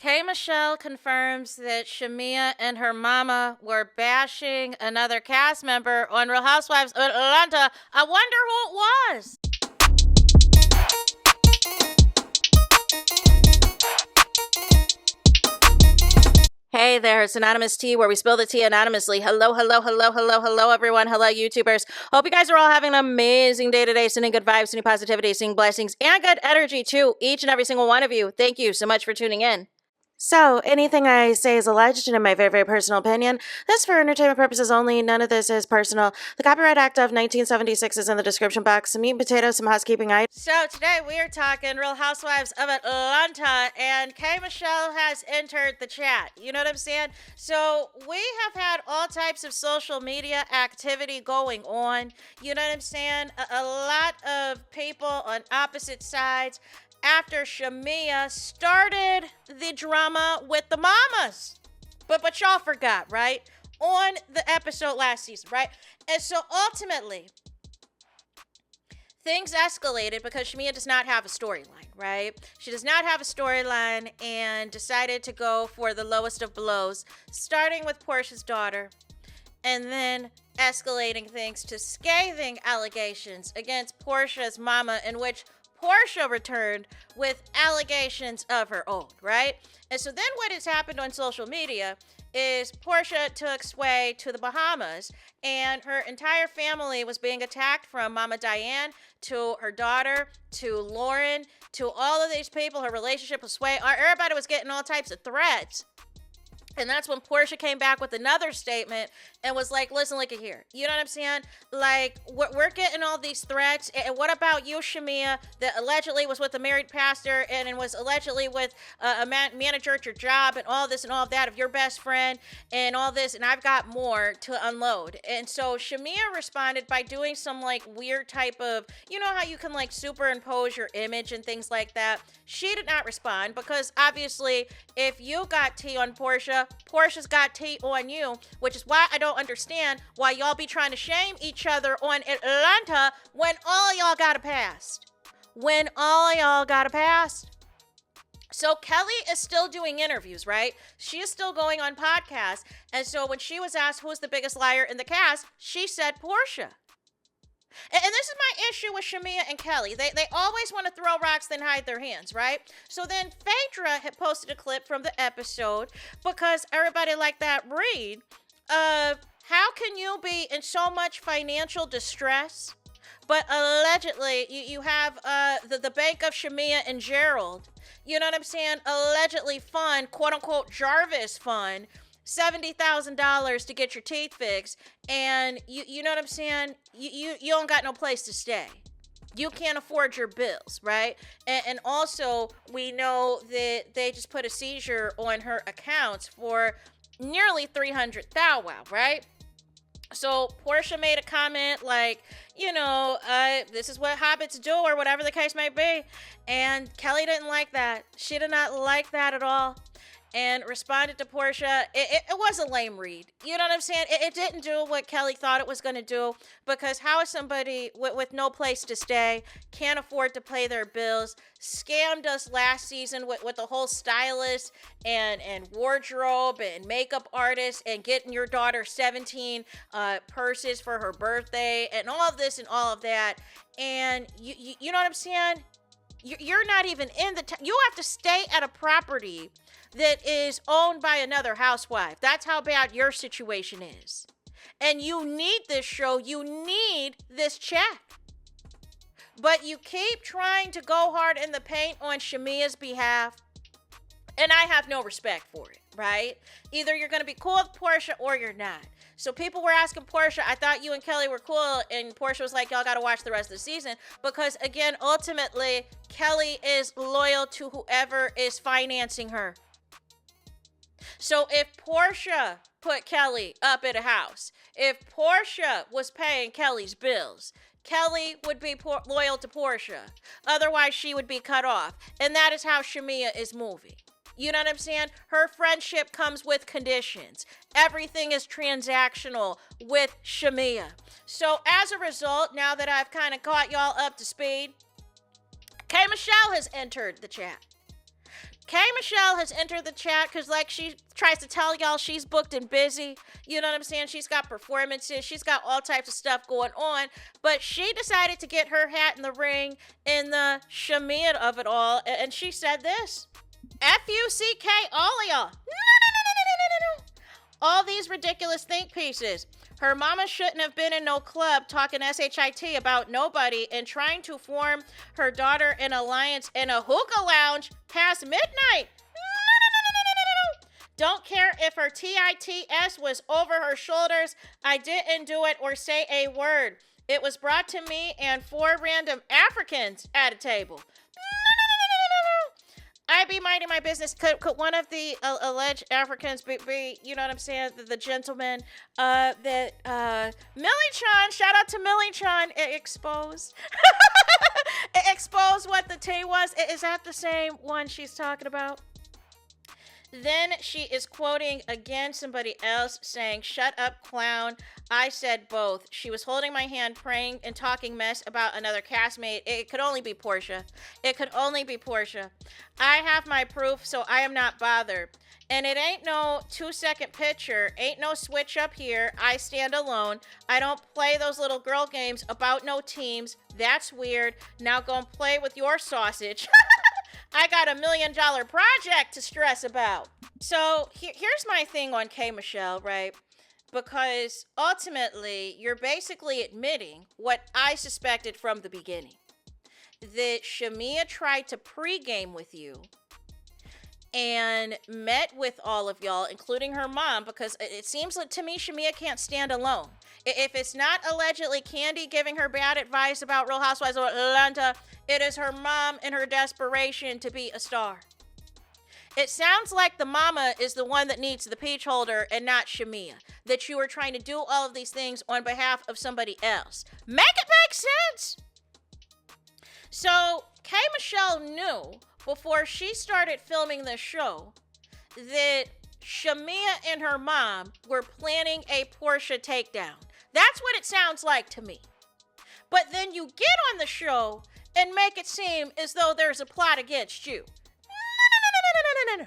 K.Michelle confirms that Shameana and her mama were bashing another cast member on Real Housewives of Atlanta. I wonder who it was. Hey there, it's Anonymous Tea, where we spill the tea anonymously. Hello, hello, hello, hello, hello, everyone. Hello, YouTubers. Hope you guys are all having an amazing day today, sending good vibes, sending positivity, sending blessings, and good energy to each and every single one of you. Thank you so much for tuning in. So, anything I say is alleged and in my very, very personal opinion. This for entertainment purposes only. None of this is personal. The Copyright Act of 1976 is in the description box. Some meat and potatoes, some housekeeping items. So, today we are talking Real Housewives of Atlanta, and K.Michelle has entered the chat. You know what I'm saying? So, we have had all types of social media activity going on. You know what I'm saying? A lot of people on opposite sides after Shameana started the drama with the mamas. But y'all forgot, right? On the episode last season, right? And so ultimately, things escalated because Shameana does not have a storyline, right? She does not have a storyline and decided to go for the lowest of blows, starting with Portia's daughter and then escalating things to scathing allegations against Portia's mama, in which Portia returned with allegations of her own, right? And so then what has happened on social media is Portia took sway to the Bahamas, and her entire family was being attacked, from Mama Diane to her daughter to Lauren to all of these people. Her relationship with Sway, everybody was getting all types of threats. And that's when Portia came back with another statement and was like, listen, look at here. You know what I'm saying? Like, we're getting all these threats. And what about you, Shameana, that allegedly was with a married pastor and was allegedly with a manager at your job and all this and all of that of your best friend and all this. And I've got more to unload. And so Shameana responded by doing some like weird type of, you know how you can like superimpose your image and things like that. She did not respond because obviously if you got tea on Portia's got tea on you, which is why I don't understand why y'all be trying to shame each other on Atlanta when all y'all got a past. So Kelly is still doing interviews, right? She is still going on podcasts. And so when she was asked who's the biggest liar in the cast, she said Portia. And this is my issue with Shameana and Kelly. They always want to throw rocks, then hide their hands, right? So then Phaedra had posted a clip from the episode because everybody liked that read of how can you be in so much financial distress, but allegedly you have the Bank of Shameana and Gerald, you know what I'm saying, allegedly fund, quote unquote, Jarvis fund, $70,000 to get your teeth fixed, and you know what I'm saying? You don't got no place to stay. You can't afford your bills, right? And also, we know that they just put a seizure on her accounts for nearly $300,000, right? So Portia made a comment like, you know, this is what hobbits do, or whatever the case may be. And Kelly didn't like that. She did not like that at all, and responded to Portia. It was a lame read. You know what I'm saying? It didn't do what Kelly thought it was going to do, because how is somebody with no place to stay, can't afford to pay their bills, scammed us last season with the whole stylist and wardrobe and makeup artist and getting your daughter 17 purses for her birthday and all of this and all of that. And you know what I'm saying? You're not even in the you have to stay at a property that is owned by another housewife. That's how bad your situation is. And you need this show. You need this check. But you keep trying to go hard in the paint on Shamea's behalf, and I have no respect for it, right? Either you're going to be cool with Portia or you're not. So people were asking Portia, I thought you and Kelly were cool, and Portia was like, y'all got to watch the rest of the season, because again, ultimately, Kelly is loyal to whoever is financing her. So if Portia put Kelly up at a house, if Portia was paying Kelly's bills, Kelly would be loyal to Portia. Otherwise, she would be cut off. And that is how Shameana is moving. You know what I'm saying? Her friendship comes with conditions. Everything is transactional with Shameana. So as a result, now that I've kind of caught y'all up to speed, K.Michelle has entered the chat. K.Michelle has entered the chat because, like, she tries to tell y'all she's booked and busy. You know what I'm saying? She's got performances. She's got all types of stuff going on. But she decided to get her hat in the ring in the Shameana of it all. And she said this. F-U-C-K, all of y'all. No. All these ridiculous think pieces. Her mama shouldn't have been in no club talking shit about nobody and trying to form her daughter an alliance in a hookah lounge past midnight. No. Don't care if her tits was over her shoulders. I didn't do it or say a word. It was brought to me and 4 random Africans at a table. I be minding my business. Could one of the alleged Africans be, you know what I'm saying, the gentleman that Millie Chan, shout out to Millie Chan, exposed. Expose what the tea was. Is that the same one she's talking about? Then she is quoting again somebody else saying, shut up, clown. I said both. She was holding my hand, praying and talking mess about another castmate. It could only be Portia. It could only be Portia. I have my proof, so I am not bothered. And it ain't no 2-second picture. Ain't no switch up here. I stand alone. I don't play those little girl games about no teams. That's weird. Now go and play with your sausage. I got $1 million project to stress about. So here's my thing on K.Michelle, right? Because ultimately, you're basically admitting what I suspected from the beginning. That Shameana tried to pregame with you and met with all of y'all, including her mom, because it seems like to me Shameana can't stand alone. If it's not allegedly Candy giving her bad advice about Real Housewives of Atlanta, it is her mom in her desperation to be a star. It sounds like the mama is the one that needs the peach holder and not Shameana. That you are trying to do all of these things on behalf of somebody else. Make it make sense! So, K.Michelle knew before she started filming this show that Shameana and her mom were planning a Portia takedown. That's what it sounds like to me. But then you get on the show and make it seem as though there's a plot against you. No.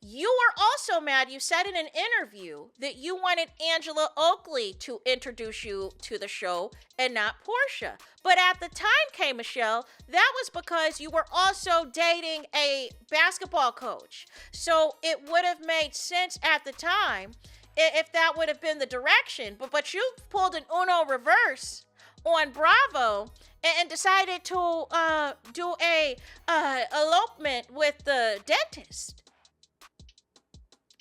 You were also mad. You said in an interview that you wanted Angela Oakley to introduce you to the show and not Portia. But at the time, K.Michelle, that was because you were also dating a basketball coach. So it would have made sense at the time if that would have been the direction. But you pulled an Uno reverse on Bravo and decided to do a elopement with the dentist.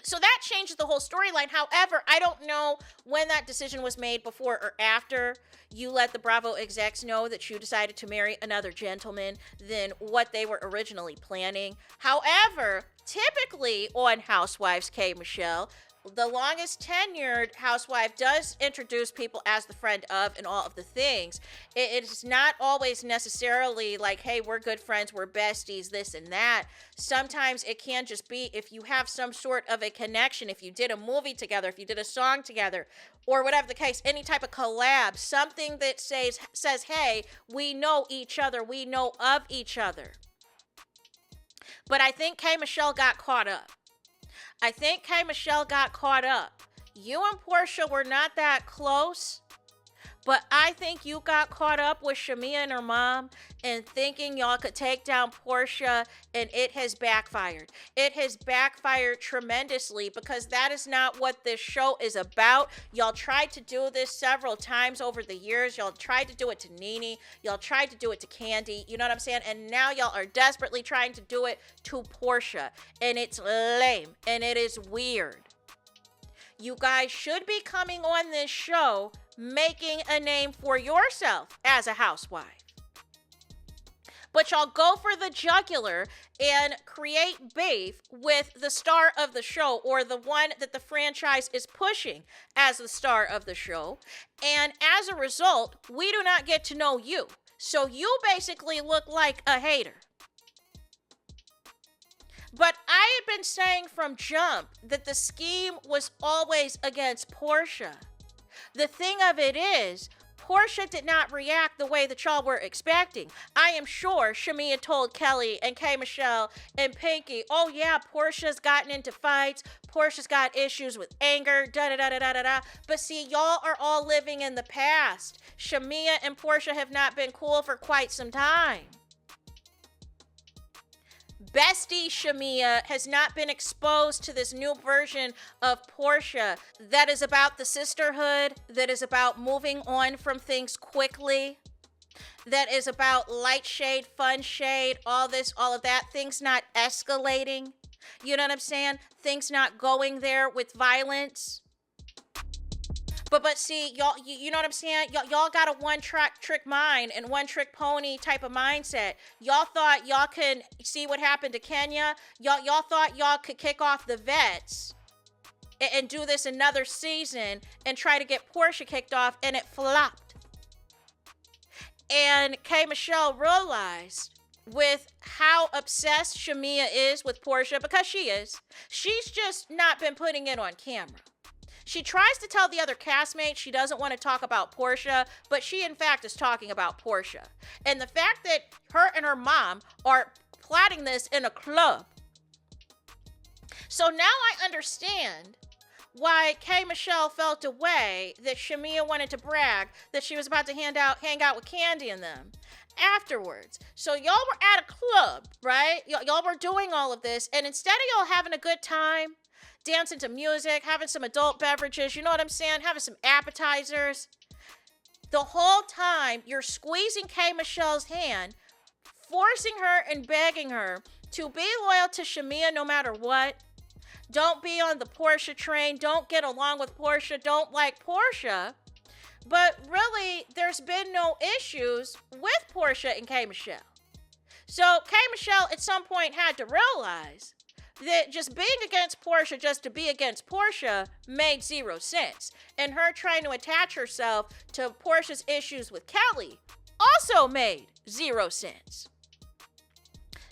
So that changes the whole storyline. However, I don't know when that decision was made, before or after you let the Bravo execs know that you decided to marry another gentleman than what they were originally planning. However, typically on Housewives, K.Michelle, the longest tenured housewife does introduce people as the friend of and all of the things. It's not always necessarily like, hey, we're good friends, we're besties, this and that. Sometimes it can just be if you have some sort of a connection, if you did a movie together, if you did a song together, or whatever the case, any type of collab, something that says, hey, we know each other, we know of each other. But I think K.Michelle got caught up. You and Portia were not that close, but I think you got caught up with Shameana and her mom and thinking y'all could take down Portia, and it has backfired. It has backfired tremendously, because that is not what this show is about. Y'all tried to do this several times over the years. Y'all tried to do it to Nene. Y'all tried to do it to Candy. You know what I'm saying? And now y'all are desperately trying to do it to Portia. And it's lame. And it is weird. You guys should be coming on this show making a name for yourself as a housewife. But y'all go for the jugular and create beef with the star of the show, or the one that the franchise is pushing as the star of the show. And as a result, we do not get to know you. So you basically look like a hater. But I had been saying from jump that the scheme was always against Portia. The thing of it is, Portia did not react the way that y'all were expecting. I am sure Shameana told Kelly and K.Michelle and Pinky, oh yeah, Portia's gotten into fights. Portia's got issues with anger, da-da-da-da-da-da. But see, y'all are all living in the past. Shameana and Portia have not been cool for quite some time. Bestie Shameana has not been exposed to this new version of Portia that is about the sisterhood, that is about moving on from things quickly, that is about light shade, fun shade, all this, all of that, things not escalating. You know what I'm saying? Things not going there with violence. But see, y'all, you know what I'm saying? Y'all got a one-trick mind and one-trick pony type of mindset. Y'all thought y'all could see what happened to Kenya. Y'all thought y'all could kick off the vets and do this another season and try to get Portia kicked off, and it flopped. And K.Michelle realized with how obsessed Shameana is with Portia, because she is, she's just not been putting it on camera. She tries to tell the other castmates she doesn't want to talk about Portia, but she in fact is talking about Portia. And the fact that her and her mom are plotting this in a club. So now I understand why K.Michelle felt a way that Shameana wanted to brag that she was about to hang out with Candy and them afterwards. So y'all were at a club, right? Y'all were doing all of this, and instead of y'all having a good time, dancing to music, having some adult beverages, you know what I'm saying? Having some appetizers. The whole time, you're squeezing K.Michelle's hand, forcing her and begging her to be loyal to Shameana no matter what. Don't be on the Portia train. Don't get along with Portia. Don't like Portia. But really, there's been no issues with Portia and K.Michelle. So K.Michelle at some point had to realize that just being against Portia just to be against Portia made zero sense. And her trying to attach herself to Portia's issues with Kelly also made zero sense.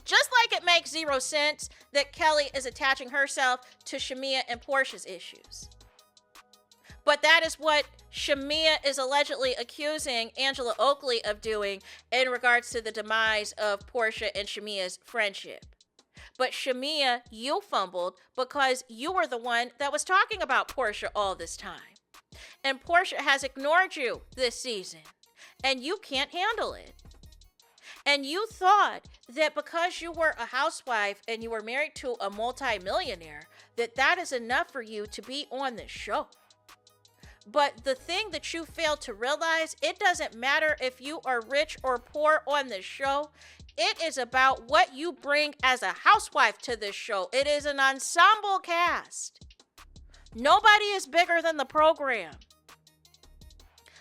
Just like it makes zero sense that Kelly is attaching herself to Shameana and Portia's issues. But that is what Shameana is allegedly accusing Angela Oakley of doing in regards to the demise of Portia and Shamea's friendship. But Shameana, you fumbled because you were the one that was talking about Portia all this time. And Portia has ignored you this season. And you can't handle it. And you thought that because you were a housewife and you were married to a multimillionaire, that is enough for you to be on this show. But the thing that you failed to realize, it doesn't matter if you are rich or poor on this show. It is about what you bring as a housewife to this show. It is an ensemble cast. Nobody is bigger than the program.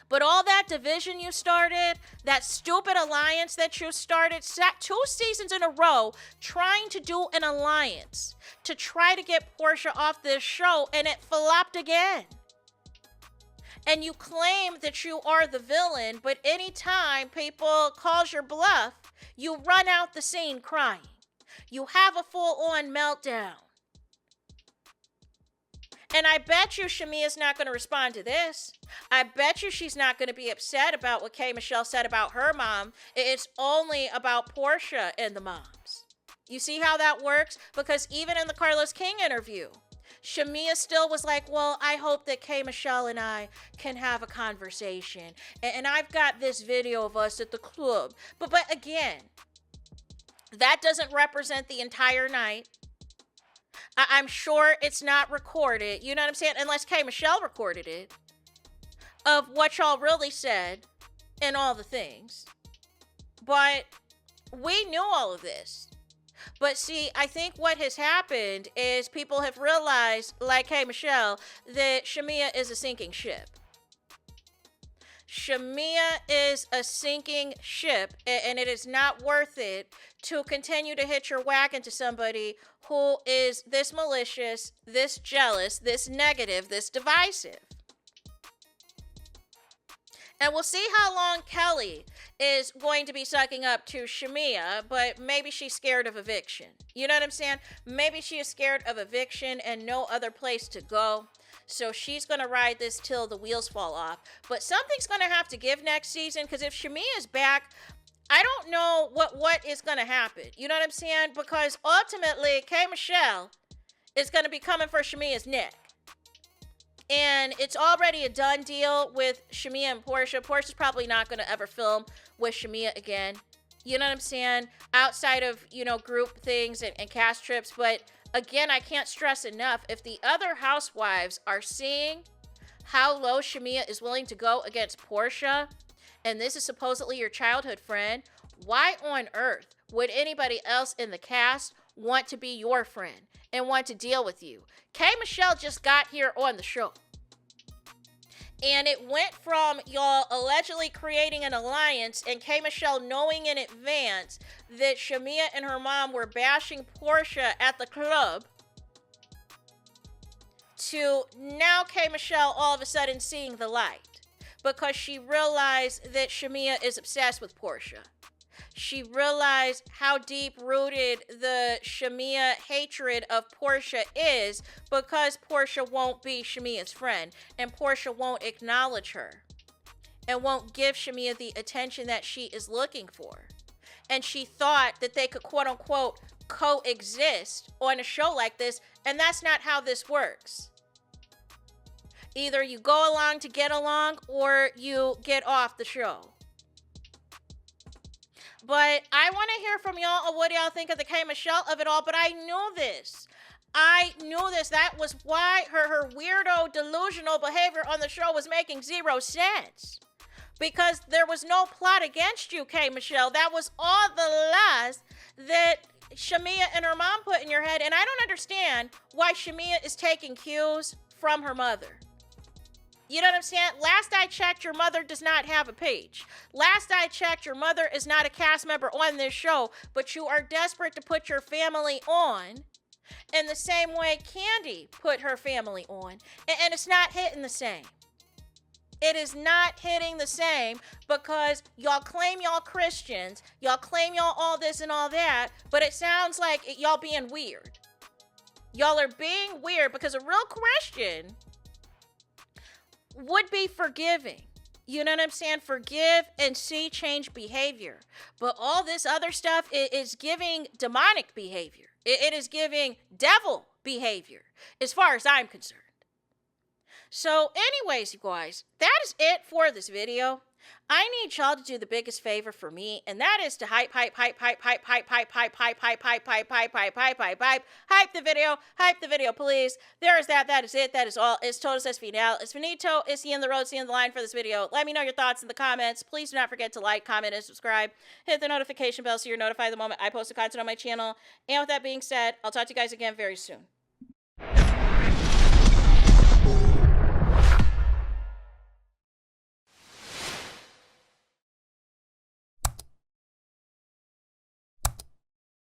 But all that division you started, that stupid alliance that you started, sat 2 seasons in a row trying to do an alliance to try to get Portia off this show, and it flopped again. And you claim that you are the villain, but anytime people calls your bluff, you run out the scene crying. You have a full-on meltdown. And I bet you Shamea's not going to respond to this. I bet you she's not going to be upset about what K.Michelle said about her mom. It's only about Portia and the moms. You see how that works? Because even in the Carlos King interview, Shameana still was like, well, I hope that K.Michelle and I can have a conversation. And I've got this video of us at the club. But again, that doesn't represent the entire night. I'm sure it's not recorded, you know what I'm saying? Unless K.Michelle recorded it, of what y'all really said and all the things. But we knew all of this. But see, I think what has happened is people have realized, like K.Michelle, that Shameana is a sinking ship. Shameana is a sinking ship, and it is not worth it to continue to hitch your wagon to somebody who is this malicious, this jealous, this negative, this divisive. And we'll see how long Kelly is going to be sucking up to Shameana, but maybe she's scared of eviction. You know what I'm saying? Maybe she is scared of eviction and no other place to go. So she's going to ride this till the wheels fall off. But something's going to have to give next season, because if Shameana is back, I don't know what is going to happen. You know what I'm saying? Because ultimately, K.Michelle is going to be coming for Shamea's neck. And it's already a done deal with Shameana and Porsha. Porsha's probably not going to ever film with Shameana again. You know what I'm saying? Outside of, group things and cast trips. But again, I can't stress enough, if the other housewives are seeing how low Shameana is willing to go against Porsha, and this is supposedly your childhood friend, why on earth would anybody else in the cast want to be your friend and want to deal with you? K.Michelle just got here on the show. And it went from y'all allegedly creating an alliance and K.Michelle knowing in advance that Shameana and her mom were bashing Porsha at the club, to now K.Michelle all of a sudden seeing the light because she realized that Shameana is obsessed with Porsha. She realized how deep-rooted the Shameana hatred of Porsha is, because Porsha won't be Shamea's friend, and Porsha won't acknowledge her, and won't give Shameana the attention that she is looking for. And she thought that they could, quote-unquote, coexist on a show like this, and that's not how this works. Either you go along to get along, or you get off the show. But I want to hear from y'all of what y'all think of the K.Michelle of it all. But I knew this. That was why her weirdo, delusional behavior on the show was making zero sense. Because there was no plot against you, K.Michelle. That was all the lies that Shameana and her mom put in your head. And I don't understand why Shameana is taking cues from her mother. You know what I'm saying? Last I checked, your mother does not have a page. Last I checked, your mother is not a cast member on this show, but you are desperate to put your family on in the same way Candy put her family on. And it's not hitting the same. It is not hitting the same, because y'all claim y'all Christians, y'all claim y'all all this and all that, but it sounds like y'all being weird. Y'all are being weird, because a real Christian would be forgiving. You know what I'm saying? Forgive and see change behavior. But all this other stuff is giving demonic behavior. It is giving devil behavior, as far as I'm concerned. So anyways, you guys, that is it for this video. I need y'all to do the biggest favor for me, and that is to hype the video, please. There is that. That is it. That is all. It's todos es final. It's finito. It's the end of the road. It's the end of the line for this video. Let me know your thoughts in the comments. Please do not forget to like, comment, and subscribe. Hit the notification bell so you're notified the moment I post the content on my channel. And with that being said, I'll talk to you guys again very soon.